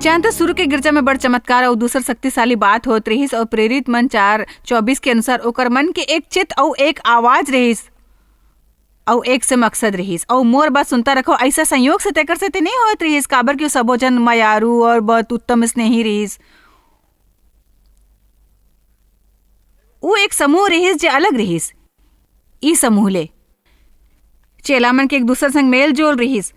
जानते शुरू के गिरजा में बड़ चमत्कार और दूसर शक्तिशाली बात होत रहीस और प्रेरित मन 4:24 के अनुसार ओकर मन के एक चित और एक आवाज रहीस और एक से मकसद रहीस और मोर बात सुनता रखो। ऐसा संयोग से तेकर से नहीं होत रहीस, काबर कि सबो जन मयारू और बहुत उत्तम स्नेही रहीस। वो एक समूह रहीस जे अलग रहीस। ई समूह ले चेला मन के एक दूसर संग मेल जोल रहीस।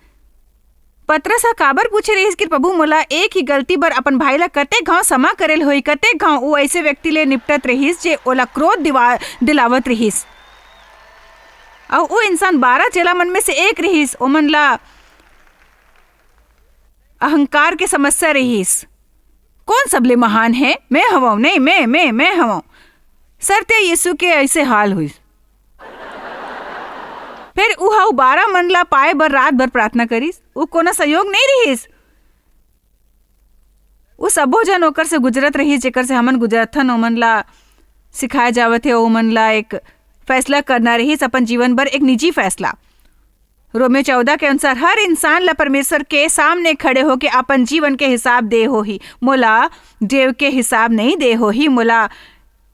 पतरस काबर पूछे रहीस कि प्रभु मोला एक ही गलती बर अपन भाई ला कते घाव समा करेल होई, कते घाव वो ऐसे व्यक्ति ले निपटत रहीस जे ओला क्रोध दिलावत रहीस। और वो इंसान 12 चेला मन में से एक रहीस। ओमन ला अहंकार के समस्या रहीस। कौन सबले महान है? मैं हवाऊं, नहीं मैं हवाऊं। सरते यीशु के ऐसे हाल हुई। फिर उहा 12 मन ला पाए बर रात भर प्रार्थना करीस। वो कोना संयोग नहीं रहीस। वो सबो जन ओकर से गुजरत रही जेकर से हमन गुजरथन। ओमन ला सिखाया जावत है। ओमन ला एक फैसला करना रहीस अपन जीवन भर, एक निजी फैसला। रोमियो 14 के अनुसार हर इंसान ला परमेश्वर के सामने खड़े होके अपन जीवन के हिसाब दे हो ही। मोला देव के हिसाब नहीं दे हो ही। मोला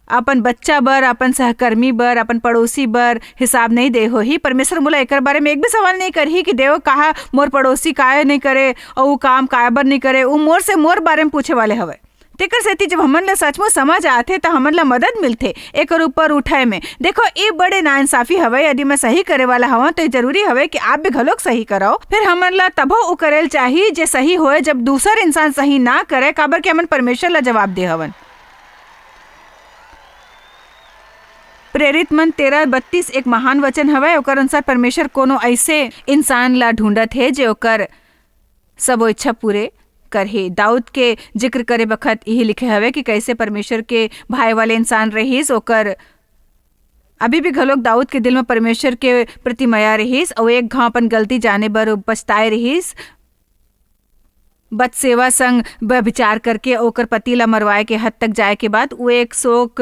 अपन बच्चा बर, अपन सहकर्मी बर, अपन पड़ोसी बर हिसाब नहीं दे हो ही। परमेश्वर मोला एकर बारे में एक भी सवाल नहीं करही कि देव कहा मोर पड़ोसी काहे नहीं करे और वो काम काहे बर नहीं करे। वो मोर से मोर बारे में पूछे वाले हवे। तेकर सेती जब हमन ला सचमुच समझ आथे तो हमन ला मदद मिलथे एकर ऊपर उठाए में। देखो ये बड़े नाइंसाफी हवे। यदि मैं सही करे वाला हवा तो जरूरी हवे कि आप भी घलोक सही कराओ। फिर हमन ला तभो उ करेल चाहिए जे सही होए जब दूसर इंसान सही ना करे, काबर के हमन परमेश्वर ला जवाब दे हवन। प्रेरित मन 13:32 एक महान वचन हवे। ओकर अनुसार परमेश्वर कोनो ऐसे इंसान ला ढूंढत है जो ओकर सबो इच्छा पूरे करहे। दाऊद के जिक्र करे बखत यही लिखे हवे कि कैसे परमेश्वर के भाई वाले इंसान रहीस। ओकर अभी भी घलोक दाऊद के दिल में परमेश्वर के प्रति माया रहीस और एक घाव अपन गलती जाने बर पछताए रहीस। बदसेवा संग व्यभिचार करके ओकर पति ला मरवाए के हद तक जाए के बाद वो एक शोक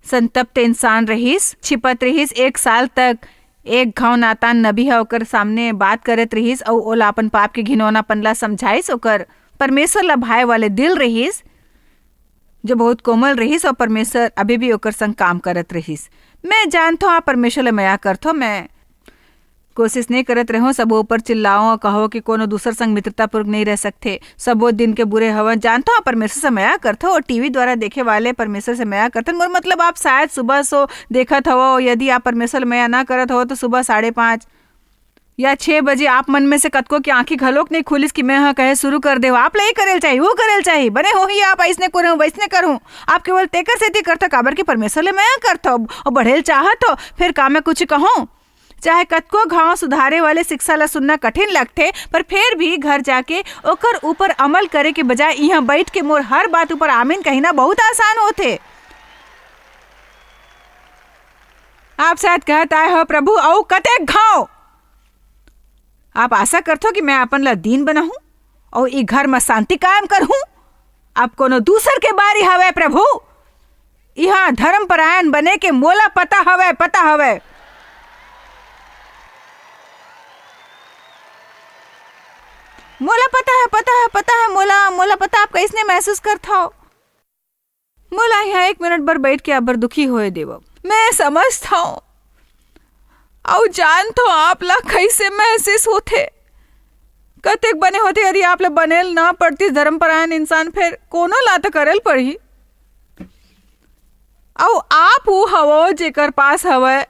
संतप्त इंसान रहीस। छिपत रहीस 1 साल तक। एक घाव नातान नबी है ओकर सामने बात करत रहीस और ओला अपन पाप के घिनौनापन ला समझाइस। ओकर परमेश्वर ला भाई वाले दिल रहीस जो बहुत कोमल रहीस और परमेश्वर अभी भी ओकर संग काम करत रहीस। मैं जानता हूँ आप परमेश्वर ला माया करथो। मैं कोशिश नहीं करत रहो सबो ऊपर चिल्लाओ और कहो कि कोनो दूसर संग मित्रता पूर्वक नहीं रह सकते। सबो दिन के बुरे हवन जानता हूँ परमेश्वर से माया करथो और टीवी द्वारा देखे वाले परमेश्वर से माया करथन। मोर मतलब आप शायद सुबह सो देखत हो। यदि आप परमेश्वर माया ना करत हो तो सुबह 5:30 या 6 बजे आप मन में से कतको की आंखी घलोक नहीं खुलिस कि मैं हाँ कहे शुरू कर दे। आप ला करेल चाहिए, वो करेल चाहिए, बने हो ही आप ऐसने करूँ वैसने करूँ। आप केवल तेकर सेती करता काबर की परमेश्वर ले माया करथो और बढ़ेल चाहत हो। फिर का मैं कुछ कहूँ? चाहे कतको घाव सुधारे वाले शिक्षा ला सुनना कठिन लगते, पर फिर भी घर जाके ओकर ऊपर अमल करे के बजाय यहाँ बैठ के मोर हर बात ऊपर आमीन कहना बहुत आसान होते। आप शायद कहत आए हो प्रभु औ कते घाव। आप आशा करथो कि मैं अपन ला दीन बनाऊं और ई घर में शांति कायम करूं। आप कोनो दूसर के बारी हवे प्रभु। यहाँ धर्म परायण बने के मोला पता हवे। मोला पता है मोला पता आप कैसने महसूस करता हो। मोला यहाँ 1 मिनट बर बैठ के अबर दुखी होए देव। मैं समझता हूँ और जानता हूँ आप ला कैसे महसूस होते। कतेक बने होते यदि आप ला बनेल ना पड़ती धर्मपरायण इंसान फिर कोनो ला तो करेल पड़ी। और आप वो हवो जेकर पास हवे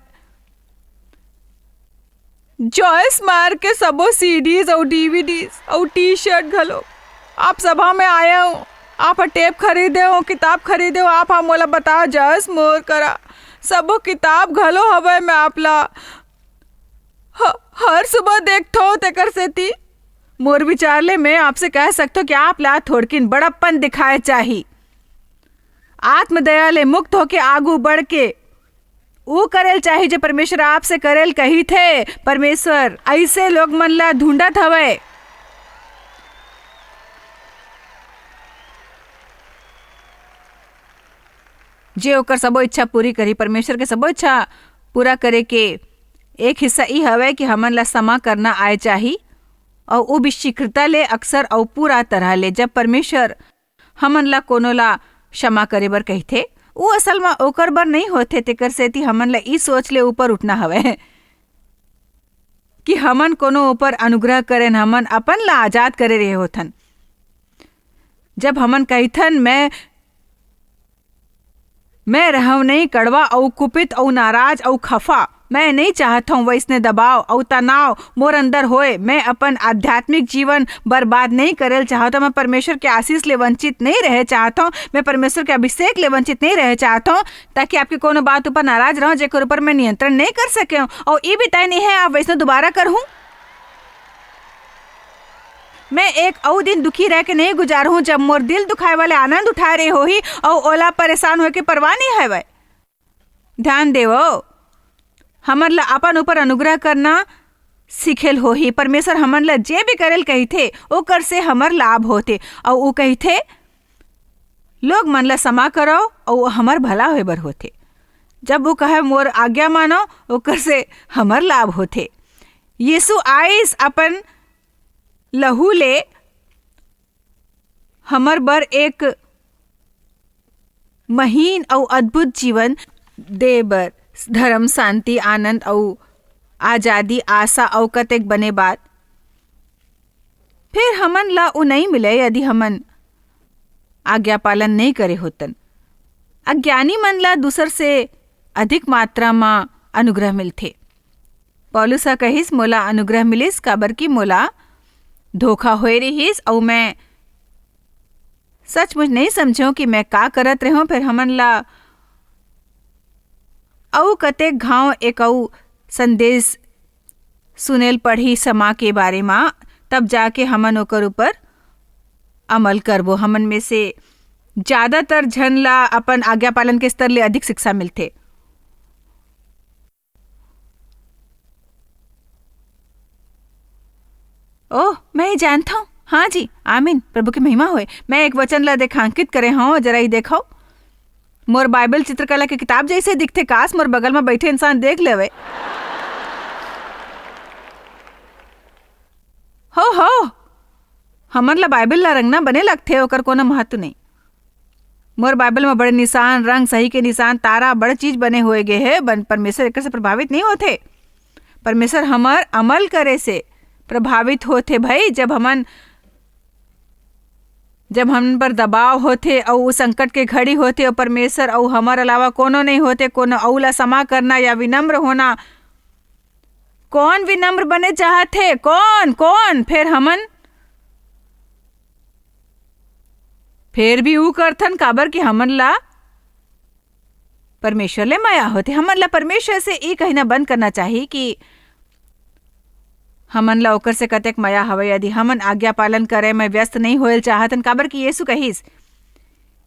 जॉयस मार के सबो सीडीज और डीवीडीज और टी शर्ट घलो। आप सभा में आए हो, आप टेप खरीदे हो, किताब खरीदे हो। आप हम मोला बताओ जॉयस मोर करा सबो किताब घलो हवे। मैं आप ला हर सुबह देखता हूँ तेकर सेती। मोर विचार ले मैं आपसे कह सकता हूँ कि आप ला थोड़किन बड़प्पन दिखाए चाहिए। आत्मदया ले मुक्त होके आगू बढ़ के वो करेल चाहिए जो परमेश्वर आपसे करेल कही थे। परमेश्वर ऐसे लोग मन ला ढूंढत हवे। जे ओकर सबो इच्छा पूरी करी। परमेश्वर के सबो इच्छा पूरा करे के एक हिस्सा ई हवे कि हमन ला क्षमा करना आए चाहिए और वो भी शीघ्रता ले, अक्सर और पूरा तरह ले। जब परमेश्वर हमन ला कोनो ला क्षमा करे बर कहथे, वो असल में ओकर बर नहीं होते। तेकर सेती हमन ला ई सोच ले ऊपर उठना हवे कि हमन कोनो ऊपर अनुग्रह करेन, हमन अपन ला आजाद करे रहे होथन। जब हमन कहथन मैं रहूं नहीं कड़वा और कुपित और नाराज और खफा, मैं नहीं चाहता हूँ वैसने दबाव और तनाव मोर अंदर होए। मैं अपन आध्यात्मिक जीवन बर्बाद नहीं करल चाहता हूँ। मैं परमेश्वर के आशीष ले वंचित नहीं रह चाहता हूँ। मैं परमेश्वर के अभिषेक ले वंचित नहीं रह चाहता हूँ, ताकि आपके कोनो बात ऊपर नाराज रहूं जेकर ऊपर मैं नियंत्रण नहीं कर सके हूँ। और ये भी तय नहीं है आप वैसने दोबारा करूँ। मैं एक और दिन दुखी रह के नहीं गुजारू जब मोर दिल दुखाए वाले आनंद उठा रहे हो ही और ओला परेशान होए के परवाह नहीं है। वह ध्यान देवो, हमन ला अपन ऊपर अनुग्रह करना सिखेल हो ही। परमेश्वर हमन ला जे भी करेल कही थे ओकर से हमर लाभ होते। और वो कही थे लोग मन ला क्षमा करो और हमर भला होए बर होते। जब वो कहे मोर आज्ञा मानो, ओकर से हमर लाभ होते। यीशु आइस अपन लहू ले हमर बर एक महीन और अद्भुत जीवन दे बर, धर्म, शांति, आनंद और आजादी, आशा और कतेक बने बात फिर हमन ला उ नहीं मिले यदि हमन आज्ञा पालन नहीं करे होतन। अज्ञानी मन ला दूसर से अधिक मात्रा में अनुग्रह मिलथे। पौलुस कहिस मोला अनुग्रह मिलिस काबर की मोला धोखा होए रहिस और मैं सचमुच नहीं समझो कि मैं का करत रहूं। फिर हमन ला औ कतेक घाव एक औ संदेश सुनेल पढ़ी समा के बारे में, तब जाके हमन ओकर ऊपर अमल करबो। हमन में से ज्यादातर जन ला अपन आज्ञा पालन के स्तर ले अधिक शिक्षा मिलथे। ओह, मैं ही जानता हूँ। हाँ जी, आमीन, प्रभु की महिमा होए। मैं एक वचन ला रेखांकित करे हूँ, जरा ही देखो। मोर बाइबल चित्रकला की किताब जैसे दिखते। काश मोर बगल में बैठे इंसान देख लेवे। हो हमन ला बाइबल ला रंगना बने लगथे, ओकर कोनो महत्व नहीं। मोर बाइबल में बड़े निशान, रंग सही के निशान, तारा, बड़े चीज बने हुए गए है। परमेश्वर एक से प्रभावित नहीं होते। परमेश्वर हमर अमल करे से प्रभावित होते भाई। जब हमन पर दबाव होते और उस संकट के घड़ी होते और परमेश्वर और हमार अलावा कोनो नहीं होते, कोनो औला क्षमा करना या विनम्र होना। कौन विनम्र बने चाहते? कौन फिर भी ऊ करथन काबर कि हमन ला परमेश्वर ले माया होते। हमन ला परमेश्वर से ये कहना बंद करना चाहिए कि हमन ला ओकर से कतेक माया हवे। यदि हमन आज्ञा पालन करे में व्यस्त नहीं होएल चाहतन, काबर कि यीशु कहिस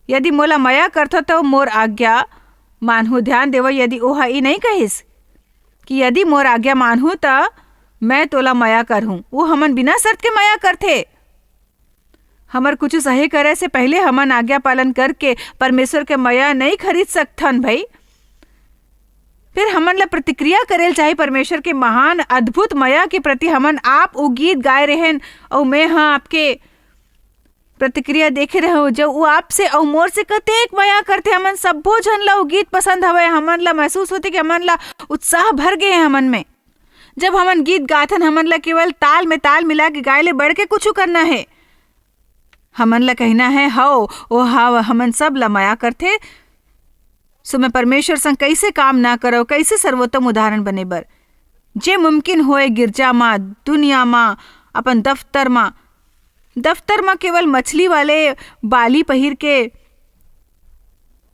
यदि मोला माया करथो तो मोर आज्ञा मानहु। ध्यान देव, यदि ओहा ई नहीं कहिस कि यदि मोर आज्ञा मानहु त मैं तोला माया करहूं। वो हमन बिना शर्त के माया करथे। हमर कुछ सही करे से पहले हमन आज्ञा पालन करके परमेश्वर के माया नहीं खरीद सकथन भाई। फिर हमन ला प्रतिक्रिया करेल चाहिए परमेश्वर के महान अद्भुत माया के प्रति। हमन आप वो गीत गाए रहें और मैं हाँ आपके प्रतिक्रिया देखे रहे हो जो वो आपसे और मोर से कतेक माया करते। हमन सब्बो जन ला वो गीत पसंद हवे। हमन ला महसूस होते कि हमन ला उत्साह भर गए हैं हमन में। जब हमन गीत गाथन हमन ला केवल ताल में ताल मिला के गाए ले बढ़ के कुछ करना है। हमन ला कहना है हाओ ओ हाँ हमन सब ला माया करते। सो मैं परमेश्वर संग कैसे काम ना करो, कैसे सर्वोत्तम उदाहरण बने बर जे मुमकिन होए। गिरजा माँ, दुनिया माँ, अपन दफ्तर माँ केवल मछली वाले बाली पहिर के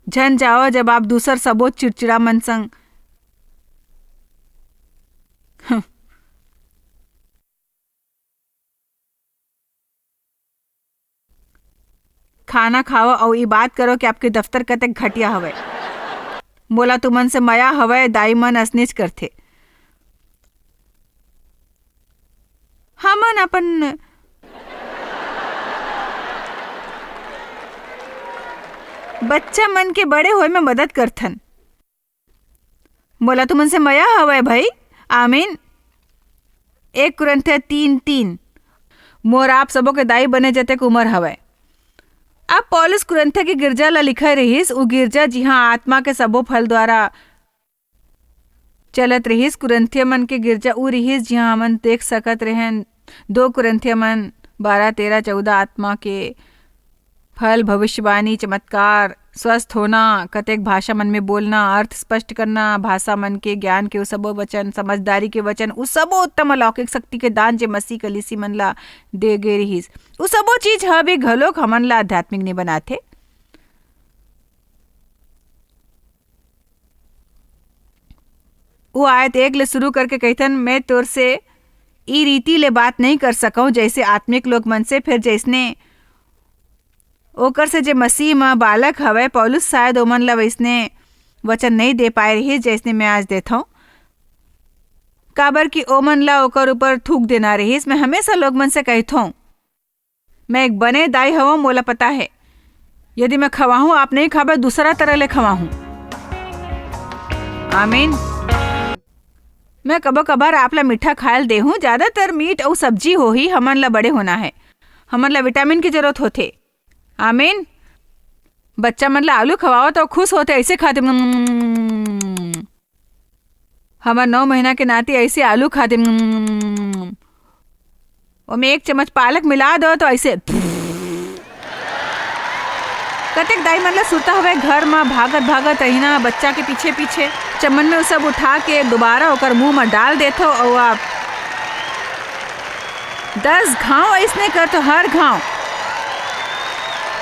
झन जाओ जब आप दूसर सबो चिड़चिड़ा मन संग खाना खाओ और ये बात करो कि आपके दफ्तर कतक घटिया हवे। मोला तुमन से माया हवे, दाई मन असनीच करथे। हमन अपन बच्चा मन के बड़े होए में मदद करथन। मोला तुमन से माया हवे भाई। आमीन। 1 कुरिन्थियों 3:3 मोर आप सबो के दाई बने जते उमर हवय। अब पौलुस कुरिन्थ की गिरजा ला लिखा रहीस, उ गिरजा जिहाँ आत्मा के सबो फल द्वारा चलत रहीस। कुरिन्थिया मन के गिरजा उ रहीस जिहाँ हमन देख सकत रहें 2 कुरिन्थिया मन 12, 13, 14 आत्मा के फल, भविष्यवाणी, चमत्कार, स्वस्थ होना, कतेक भाषा मन में बोलना, अर्थ स्पष्ट करना, भाषा मन के ज्ञान के सबो वचन, समझदारी के वचन, उ सबो उत्तम अलौकिक शक्ति के दान जे मसीह कलीसी मन ला दे गे रहीस। उ सबो चीज ह भी घलोक हमन ला आध्यात्मिक नहीं बनाथे। वो आयत 1 ले शुरू करके कहथन, मैं तोर से ई रीति ले बात नहीं कर सकूं जैसे आत्मिक लोग मन से, फिर जैसने ओकर से जे मसीह में बालक हवे। पौलुस शायद ओमन ला वैसने वचन नहीं दे पाए रही जैसने मैं आज देता हूँ, काबर कि ओमन ला ओकर ऊपर थूक देना रहीस। मैं हमेशा लोग मन से कहता हूँ, मैं एक बने दाई हूँ, मोला पता है यदि मैं खवाहूँ आप नहीं खाबे, दूसरा तरह ले खवाहूँ। आमीन। मैं कबो कभार आप ला मीठा खायल दे हूँ, ज्यादातर मीट और सब्जी हो ही। हमन ला बड़े होना है, हमन ला विटामिन की जरूरत होते। आमीन। बच्चा मन ला आलू खवाओ तो खुश होते, ऐसे खाते। हमार 9 महीना के नाती ऐसे आलू खाते, में 1 चम्मच पालक मिला दो तो ऐसे। कतेक दाई मन ला सुरता हवे घर में भागत भागत रहीना बच्चा के पीछे पीछे, चमन में सब उठा के दोबारा ओकर मुंह में डाल देथो और आप 10 घाव ऐसने कर तो हर घाव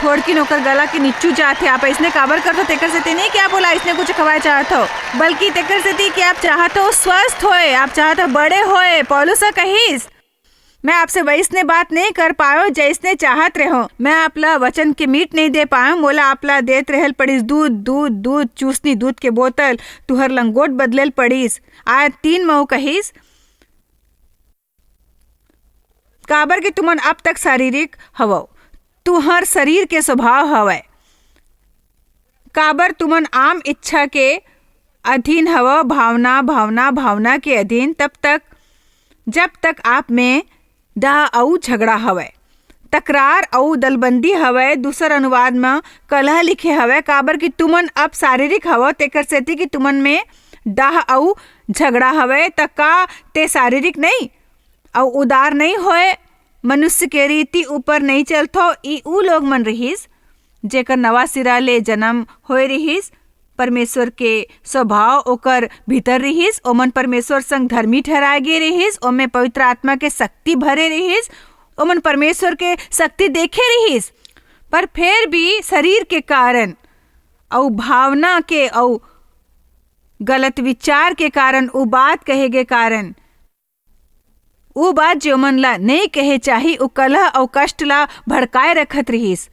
थोड़की नौकर गला के नीचू जाते। आप ऐसने काबर करते तेकर से नहीं कि आप बोला इसने कुछ खवाए चाहते हो, बल्कि तेकर से कि आप चाहते हो स्वस्थ होए, आप चाहते हो बड़े होए। पौलुस कहीस, मैं आपसे वैसने बात नहीं कर पायो जैसने चाहत रहो। मैं आपला वचन के मीट नहीं दे पायो, मोला आपला देत रहल पड़ीस दूध दूध दूध, चूसनी दूध के बोतल, तुहर लंगोट बदलेल पड़ीस। आयत 3 में कहीस, काबर कि तुमन अब तक शारीरिक हवो, तुहर शरीर के स्वभाव हवय। काबर तुमन आम इच्छा के अधीन हवो, भावना भावना भावना के अधीन, तब तक जब तक आप में डाह औ झगड़ा हवय, तकरार औ दलबंदी हवय। दूसर अनुवाद में कलह लिखे हवय, काबर कि तुमन अब शारीरिक हवो, तेकर सेती कि तुमन में डाह औ झगड़ा हवय। तक का ते शारीरिक नहीं और उदार नहीं होए, मनुष्य के रीति ऊपर नहीं चलथो। ई उ लोग मन रहीस जेकर नवा सिरा ले जन्म होए रहीस, परमेश्वर के स्वभाव ओकर भीतर रहीस, ओमन परमेश्वर संग धर्मी ठहराए गे रहीस, ओमे पवित्र आत्मा के शक्ति भरे रहीस, ओमन परमेश्वर के शक्ति देखे रहीस। पर फिर भी शरीर के कारण और भावना के और गलत विचार के कारण, उ बात कहे के कारण, उ बात जो मन ला नहीं कहे चाही, उ कलह और कष्ट ला भड़काए रखत रहीस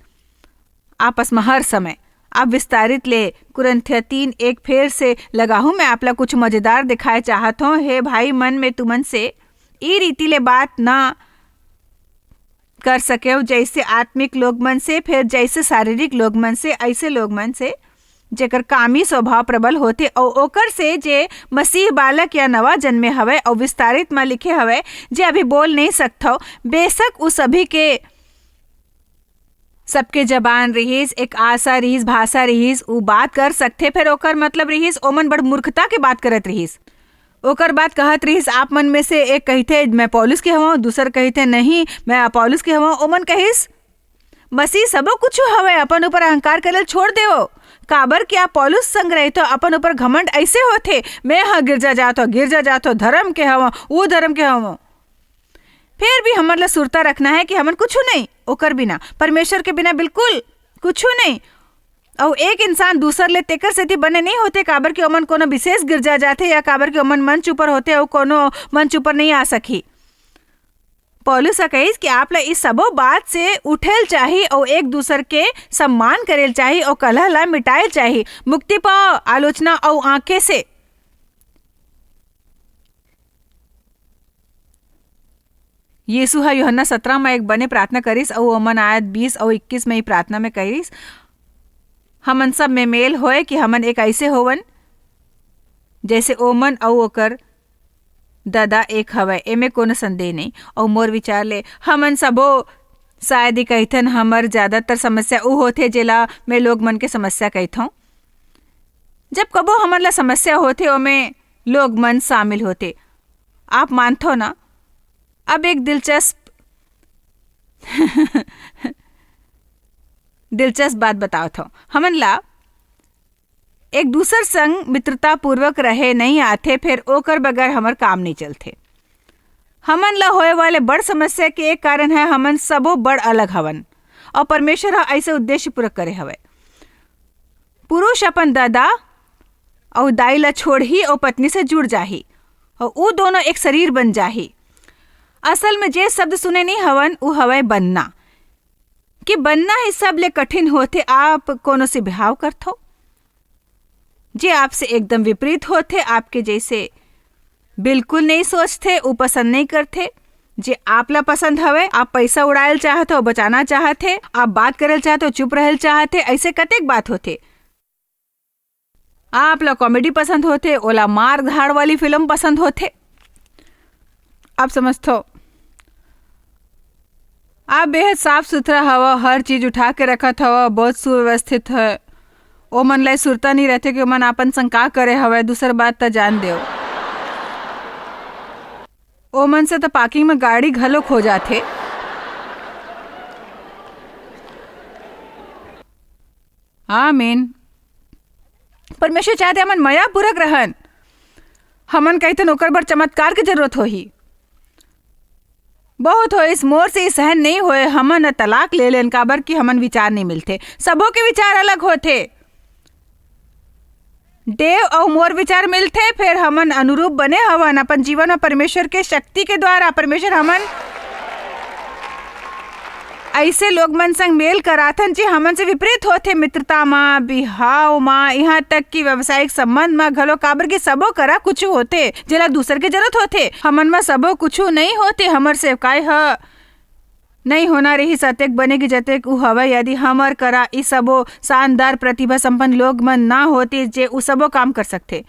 आपस में हर समय। अब विस्तारित ले कुरिन्थिया 3:1 फेर से लगा हूँ। मैं आपला कुछ मजेदार दिखाए चाहत हूँ। हे भाई, मन में तुमन से ई रीति ले बात ना कर सके जैसे आत्मिक लोग मन से, फिर जैसे शारीरिक लोग मन से, ऐसे लोग मन से जेकर कामी स्वभाव प्रबल होते और ओकर से जे मसीह बालक या नवा जन्मे हवे और विस्तारित में लिखे हवे जे अभी बोल नहीं सकता। बेशक उस सभी के सबके जबान रहीस, एक आशा रहीस, भाषा रहीस, उ बात कर सकते, फिर ओकर मतलब रहीस ओमन बड़ मूर्खता के बात करत रहीस। ओकर बात कहत रहीस, आप मन में से एक कहते मैं पौलुस के हवं, दूसर कहते नहीं मैं अपोलोस के हवं। ओमन कहिस मसीह सबो कुछ हवे, अपन ऊपर अहंकार करल छोड़ देओ। काबर कि आप पौलुस संग रहे तो अपन ऊपर घमंड ऐसे होते, मैं हाँ गिरजा जातो धर्म के हवं, वो धर्म के हवं। फिर भी हमन ला सुरता रखना है कि हमन कुछ नहीं, ओकर बिना, परमेश्वर के बिना बिल्कुल कुछ नहीं। और एक इंसान दूसर ले तेकर सेती बने नहीं होते, काबर के ओमन कोनो विशेष गिरजा जाते या काबर के ओमन मंच ऊपर होते और कोनो मंच ऊपर नहीं आ सकी। पौलुस कहिस कि आप ला इस सबो बात से उठेल चाहिए और एक दूसर के सम्मान करेल चाहिए और कलह ला मिटाएल चाहिए। मुक्ति पाओ आलोचना और आंखें से। यीशु हा यूहन्ना 17 में एक बने प्रार्थना करिस और ओमन आयत 20 और 21 में ही प्रार्थना में कहिस, हमन सब में मेल होए कि हमन एक ऐसे होवन जैसे ओमन और ओकर दादा एक हवय, एमे कोनो संदेह नहीं। और मोर विचार ले हमन सबो शायद ही कहिथन हमर ज्यादातर समस्या उ होथे जेला मैं लोग मन के समस्या कहिथों। जब कबो हमन ला समस्या होथे ओमे लोग मन शामिल होते। आप मानथो ना? अब एक दिलचस्प दिलचस्प बात बताओ थो। हमन ला एक दूसर संग मित्रता पूर्वक रहे नहीं आथे, फिर ओकर बगैर हमर काम नहीं चलते। हमन ला होए वाले बड़ समस्या के एक कारण है हमन सबो बड़ अलग हवन और परमेश्वर हा ऐसे उद्देश्य पूरा करे हवे। पुरुष अपन दादा और दाई ला छोड़ ही और पत्नी से जुड़ जाही और वो दोनों एक शरीर बन जाही। असल में जे शब्द सुने नहीं हवन वो हवे बनना, कि बनना ही सब ले कठिन होते। आप कोनो से बिहाव करथो जे आपसे एकदम विपरीत होते, आपके जैसे बिल्कुल नहीं सोचते, वो पसंद नहीं करते। जे आप ला पसंद हवे, आप पैसा उड़ायल चाहते हो, बचाना चाहते, आप बात करल चाहते हो, चुप रहल चाहते, ऐसे कतेक बात होते। आप ला कॉमेडी पसंद होते, ओला मार धाड़ वाली फिल्म पसंद होते। आप समझतो आप बेहद साफ सुथरा हवा, हर चीज उठा के रखत हवा, बहुत सुव्यवस्थित है। ओ मन ला सुरता नहीं रहते कि मन अपन संग का करे हवे। दूसर बात तो जान देव, ओ मन से तो पार्किंग में गाड़ी घलो खो जाथे। आमीन। परमेश्वर चाहते हमन मया पूरक रहन। हमन कहते ओकर बर चमत्कार की जरूरत होही। बहुत हो इस मोर से सहन नहीं होए, हमन तलाक ले लेन काबर कि हमन विचार नहीं मिलते। सबों के विचार अलग होते। देव और मोर विचार मिलते, फिर हमन अनुरूप बने हवन अपन जीवन में परमेश्वर के शक्ति के द्वारा। परमेश्वर हमन ऐसे लोग मन संग मेल कराथन जे हमन से विपरीत होते। मित्रता माँ, बिहाव माँ, यहाँ तक कि व्यवसायिक संबंध में घलो, काबर के सबो करा कुछ होते जेला दूसर के जरूरत होते। हमन में सबो कुछ नहीं होते। हमर सेवकाई ह नहीं होना रही सतेक बने की जतेक उ हवे। यदि हमर करा ई सबो शानदार प्रतिभा संपन्न लोग मन ना होते जे उ सबो काम कर सकते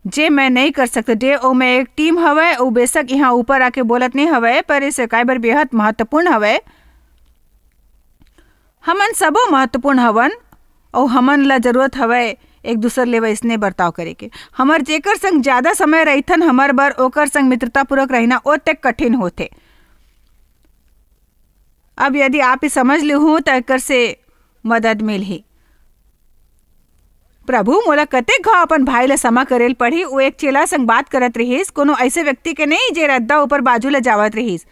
जे मैं नहीं कर सकते। डे ओ मैं एक टीम हवे। उ बेशक यहाँ ऊपर आके बोलत नहीं हवे, पर इस सेवकाई बर बेहद महत्वपूर्ण हवे। हमन सबो महत्वपूर्ण हवन और हमन ला जरूरत हवे एक दूसर ले वैसने बर्ताव करे के। हमर जेकर संग ज्यादा समय रहिथन हमर बर ओकर संग मित्रता पूर्वक रहना ओतेक कठिन होते। अब यदि आप ही समझ ली हूँ तो एकर से मदद मिलही। प्रभु मोला कतेक घाव अपन भाई ला समा करेल पड़ी। वो एक चेला संग बात करत रहीस, कोनो ऐसे व्यक्ति के नहीं जे रद्दा ऊपर बाजू ले जावत रहीस।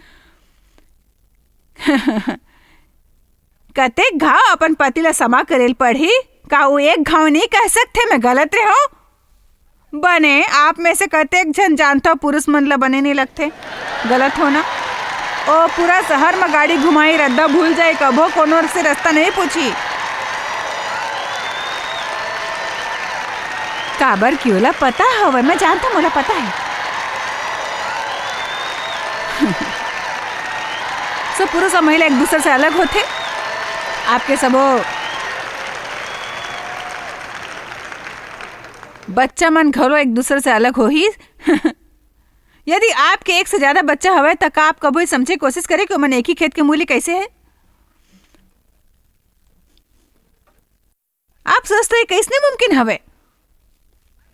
कतेक घाव अपन पति ला समा करेल पड़ी। का वो एक घाव नहीं कह सकते मैं गलत रहे हो? बने आप में से कतेक जन जानता पुरुष मन ला बने नहीं लगते गलत होना। ओ पूरा शहर में गाड़ी घुमाई, रद्दा भूल जाए, कबो कोनो से रास्ता नहीं पूछी। काबर क्यों ला पता हवे, मैं जानता मोला पता है। सब पुरुष और महिला एक दूसरे से अलग होते। आपके सबो बच्चा मन घरो एक दूसरे से अलग हो ही। यदि आपके एक से ज्यादा बच्चा हवे तक आप कभी समझे कोशिश करें कि मन एक ही खेत के मूल्य कैसे है। आप सोचते कैसे मुमकिन हवे?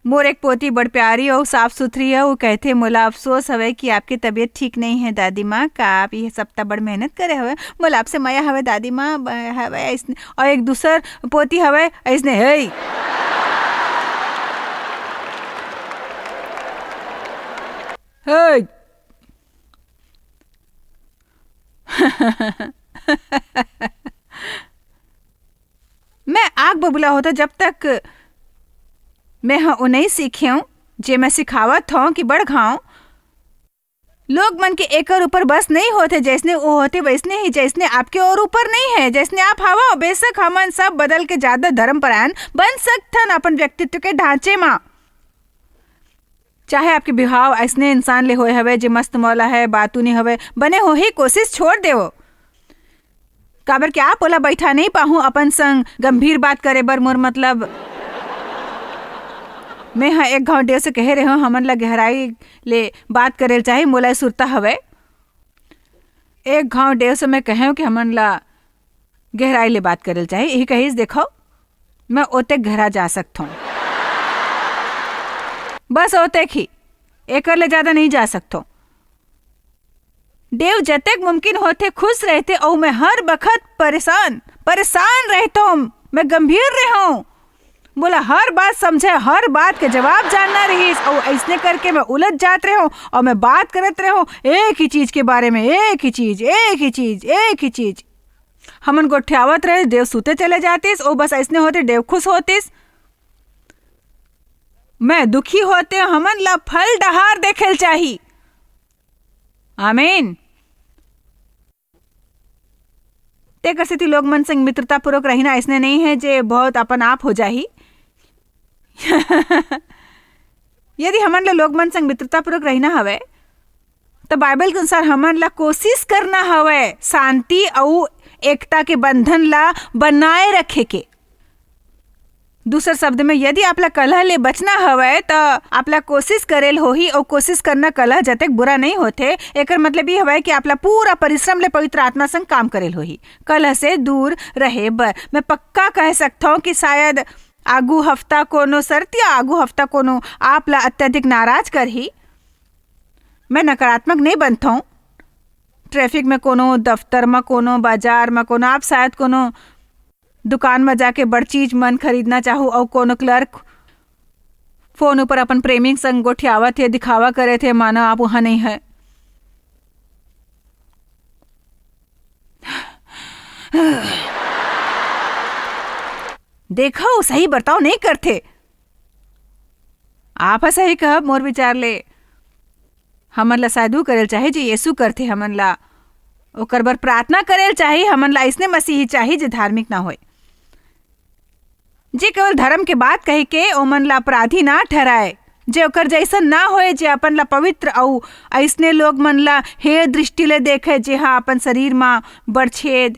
मोर एक पोती बड़ प्यारी और साफ सुथरी है। वो कहते मोला अफसोस हवे कि आपकी तबीयत ठीक नहीं है दादी माँ। का आप ये सप्ताह बड़ मेहनत करे हवे। मोला आपसे माया हवे दादी माँ हवे ऐसने। और एक दूसर पोती हवे ऐसने है। मैं आग बबूला होता जब तक मैं हाँ उन्हें सीखे हूँ जे मैं सिखावत हूँ कि बढ़ खाऊं। लोग मन के एक और ऊपर बस नहीं होते, जैसने वो होते वैसने ही, जैसने आपके और ऊपर नहीं है, जैसने आप हवा। बेशक हमन सब बदल के ज्यादा धर्मपरायण बन सकथन अपन व्यक्तित्व के ढांचे में। चाहे आपके बिहाव ऐसने इंसान ले होए हवे जे मस्त मौला है, बातू नहीं हवे, बने हो ही कोशिश छोड़ देवो। काबर के आप ओला बैठा नहीं पाहूं अपन संग गंभीर बात करे बर। मोर मतलब मैं हाँ 1 घाव देव से कह रहे हो हमन ला गहराई ले बात करे चाहे मोला सुरता हवे। 1 घाव देव से मैं कहे कि हमन ला गहराई ले बात करे चाहे, यही कहीस देखो मैं ओते घरा जा सकता हूँ, बस ओते ही, एक ले ज्यादा नहीं जा सकता। देव जतक मुमकिन होते खुश रहते और मैं हर बखत परेशान रहता हूँ, मैं गंभीर रहा हूँ। बोला हर बात समझे, हर बात के जवाब जानना रही और ऐसने करके मैं उलझ जात रहा हूँ और मैं बात करत रहा हूँ एक ही चीज के बारे में, एक ही चीज। हमन गोठ्यावत रहे, देव सूते चले जातीस और बस ऐसने होते देव खुश होतीस, मैं दुखी होते, हमन ला फल डहार देखेल चाहिए। आमीन। ते कसती लोग मन संग मित्रता पूर्वक रहना ऐसने नहीं है जे बहुत अपन आप हो जाही। यदि हमन ला लोग मन संग मित्रता पूर्वक रहना हवे तो बाइबल के अनुसार हमन ला कोशिश करना हवे शांति और एकता के बंधन ला बनाए रखे के। दूसर शब्द में यदि आपला कलह ले बचना हवे तो आपला कोशिश करेल होही और कोशिश करना कलह जतक बुरा नहीं होते। एकर मतलब ये हवे कि आपला पूरा परिश्रम ले पवित्र आत्मा संग काम करेल होही कलह से दूर रहे बर। मैं पक्का कह सकता हूँ कि शायद आगू हफ्ता कोनो शर्त या आगू हफ्ता कोनो आपला अत्यधिक नाराज कर ही। मैं नकारात्मक नहीं बनता हूँ। ट्रैफिक में कोनो, दफ्तर में कोनो, बाजार में कोनो, आप शायद कोनो दुकान में जाके बड़ चीज मन खरीदना चाहूँ और कोनो क्लर्क फोन ऊपर अपन प्रेमी संग गोठियावत थे, दिखावा करे थे माना आप वहां नहीं है। देखो सही बर्ताव नहीं करते। आप सही कह मोर विचार ले हमन ला साधु करेल चाहे जे यीशु करते, हमन ला ओकर बर प्रार्थना करेल चाहे, हमन ला इसने मसीही चाहे जे धार्मिक ना होए, जे केवल धर्म के बात कह के ओमन ला अपराधी ना ठहराए, जे ओकर जैसन ना होए, जे अपन ला पवित्र और ऐसने लोग मन ला हे दृष्टि ले देखे जे हाँ अपन शरीर में बड़छेद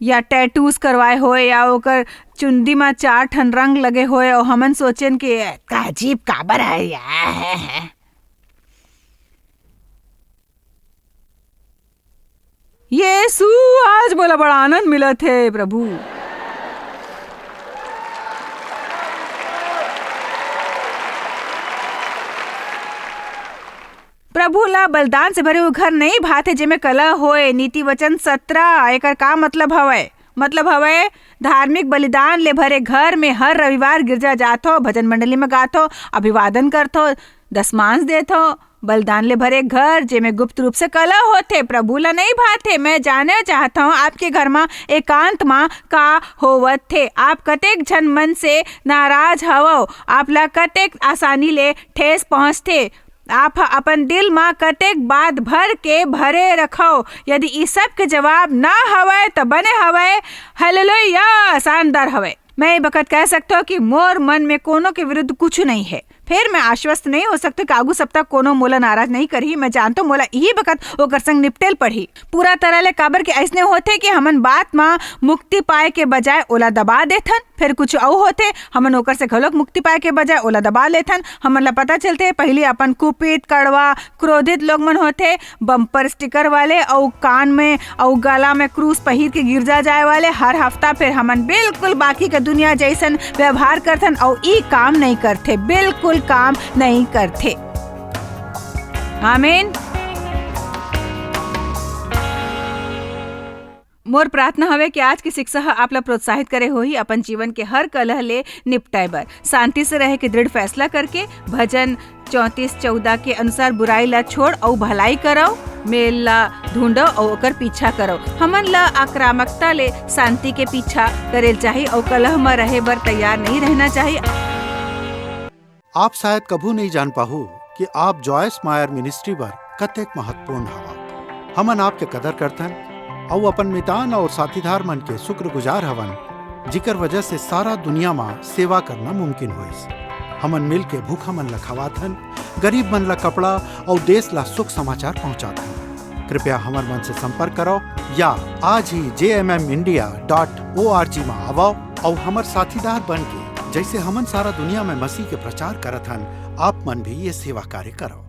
या टैटूज करवाए होए या ओकर चुंदी में 4 ठन रंग लगे होए और हमन सोचेन कि का अजीब काबर है। यीशु आज बोला बड़ा आनंद मिला थे प्रभु। प्रभु ला बलिदान से भरे हुए घर नहीं भाते जेमे कलह होए। नीति वचन 17 एकर का मतलब हवे धार्मिक बलिदान ले भरे घर में हर रविवार गिरजा जाथो, भजन मंडली में गाथो, अभिवादन करथो, दशमांश देथो। बलिदान ले भरे घर जेमे गुप्त रूप से कलह होते प्रभु ला नहीं भाते। मैं जानना चाहता हूँ आपके घर में एकांत में का होवत थे। आप कतेक झन मन से नाराज हवो, आप ला कतेक आसानी ले ठेस पहुँचते, आप अपन दिल में कतेक बात भर के भरे रखो। यदि इस सब के जवाब ना हवे तो बने हवे हालेलुया शानदार हवे। मैं ये बखत कह सकता हूँ कि मोर मन में कोनो के विरुद्ध कुछ नहीं है। फिर मैं आश्वस्त नहीं हो सकती कि आगू सप्ताह कोनो मोला नाराज नहीं करी। मैं जानता हूँ मोला यही बखत ओकर संग निपटेल पड़ी पूरा तरह ले काबर के ऐसने होते कि हमन बात में मुक्ति पाए के बजाय ओला दबा देथन। फिर कुछ और होते हमन ओकर से घलोक मुक्ति पाए के बजाय ओला दबा लेथन। हमन ला पता चलते पहले अपन कुपित कड़वा क्रोधित लोग मन होते बम्पर स्टिकर वाले और कान में और गला में क्रूस पहिर के गिरजा जाए वाले। हर हफ्ता फिर हमन बिल्कुल बाकी का दुनिया जैसन व्यवहार करथन और ई काम नहीं करते, बिल्कुल काम नहीं करते। आमीन। मोर प्रार्थना हवे कि आज की शिक्षा आपला प्रोत्साहित करे होही अपन जीवन के हर कलह ले निपटाए बर, शांति से रहे के दृढ़ फैसला करके भजन 34:14 के अनुसार बुराई ला छोड़ और भलाई करो, मेल ला ढूंढो और ओकर पीछा करो। हमन ला आक्रामकता ले शांति के पीछा करेल चाहिए और कलह में रहे बर तैयार नहीं रहना चाहिए। आप शायद कभू नहीं जान पाहु कि आप जॉयस मायर मिनिस्ट्री बर कतेक महत्वपूर्ण हवा। हमन आपके कदर करथन और अपन मितान और साथीदार मन के शुक्रगुजार हवन, जिकर वजह से सारा दुनिया में सेवा करना मुमकिन होइस। हमन मिल के भूखा मन ला खवाथन, गरीब मन ला कपड़ा और देश ला सुख समाचार पहुंचाथन। कृपया हमर मन से संपर्क करो या आज ही jmmindia.org में आवो और हमर साथीदार बन के जैसे हमन सारा दुनिया में मसीह के प्रचार करत हन, आप मन भी ये सेवा कार्य करो।